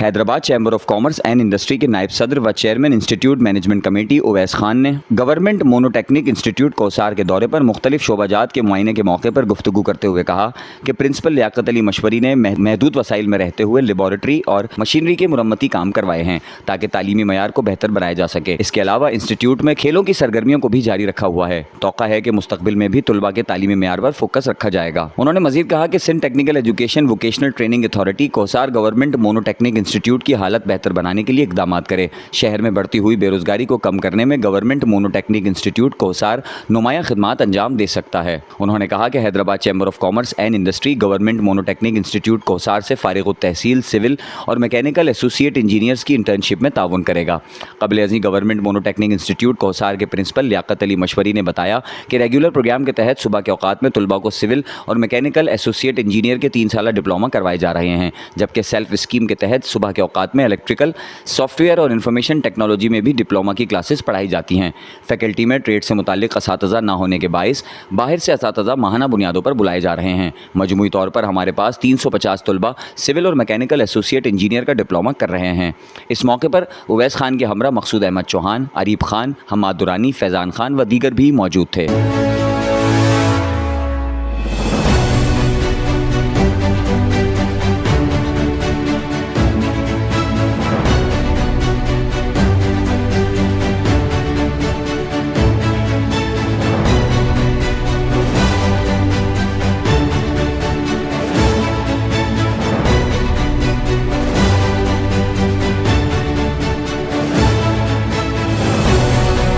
Hyderabad chamber of commerce and industry के नायब सदर व chairman institute management committee Owais Khan ने गवर्नमेंट मोनोटेक्निक इंस्टीट्यूट कौसार के दौरे पर मुख्तलिफ शोबाजात के मुआयने के मौके पर गुफ्तगू करते हुए कहा कि प्रिंसिपल लियाकत अली मशवरी ने महदूद वसाइल में रहते हुए लेबॉरेटरी और मशीनरी के मुरम्मती काम करवाए हैं ताकि तालीमी मयार को बेहतर बनाया जा सके। इसके अलावा इंस्टीट्यूट में खेलों की सरगर्मियों को भी जारी रखा हुआ है। तौक़ा है कि मुस्तकबिल में भी तुलबा के तालीमी मयार पर फोकस रखा जाएगा। उन्होंने मजीद कहा कि Sindh technical education vocational training authority Kausar government monotechnic institute की हालत बेहतर बनाने के लिए इकदाम करे। शहर में बढ़ती हुई बेरोजगारी को कम करने में गवर्नमेंट मोनोटेक्निक इंस्टीट्यूट कौसार नुमायां खिदमात अंजाम दे सकता है। उन्होंने कहा कि Hyderabad chamber of commerce and industry government monotechnic institute Kausar से फारिग तहसील सिविल और मैकेनिकल एसोसिएट इंजीनियर्स की इंटर्नशिप में ताउन करेगा। कबल अज़ीं गवर्नमेंट मोनोटेक्निक इंस्टीट्यूट कौसार के प्रिंसिपल लियाकत अली मशवरी ने बताया कि रेगुलर प्रोग्राम के तहत सुबह के औकात में तुलबा को सिविल और मैकेनिकल एसोसिएट इंजीनियर के 3 साला डिप्लोमा करवाए जा रहे हैं, जबकि सेल्फ स्कीम के तहत सुबह के औकात में इलेक्ट्रिकल, सॉफ्टवेयर और इंफॉर्मेशन टेक्नोलॉजी में भी डिप्लोमा की क्लासेस पढ़ाई जाती हैं। फैकल्टी में ट्रेड से मुताल्लिक असातिज़ा ना होने के बायस बाहर से असातिज़ा माहाना बुनियादों पर बुलाए जा रहे हैं। मजमूई तौर पर हमारे पास 350 तुलबा सिविल और मैकेनिकल एसोसिएट इंजीनियर का डिप्लोमा कर रहे हैं। इस मौके पर उवैस खान के हमरा मकसूद अहमद चौहान, अरीब खान, हमाद दुरानी, फैज़ान खान व दीगर भी मौजूद थे।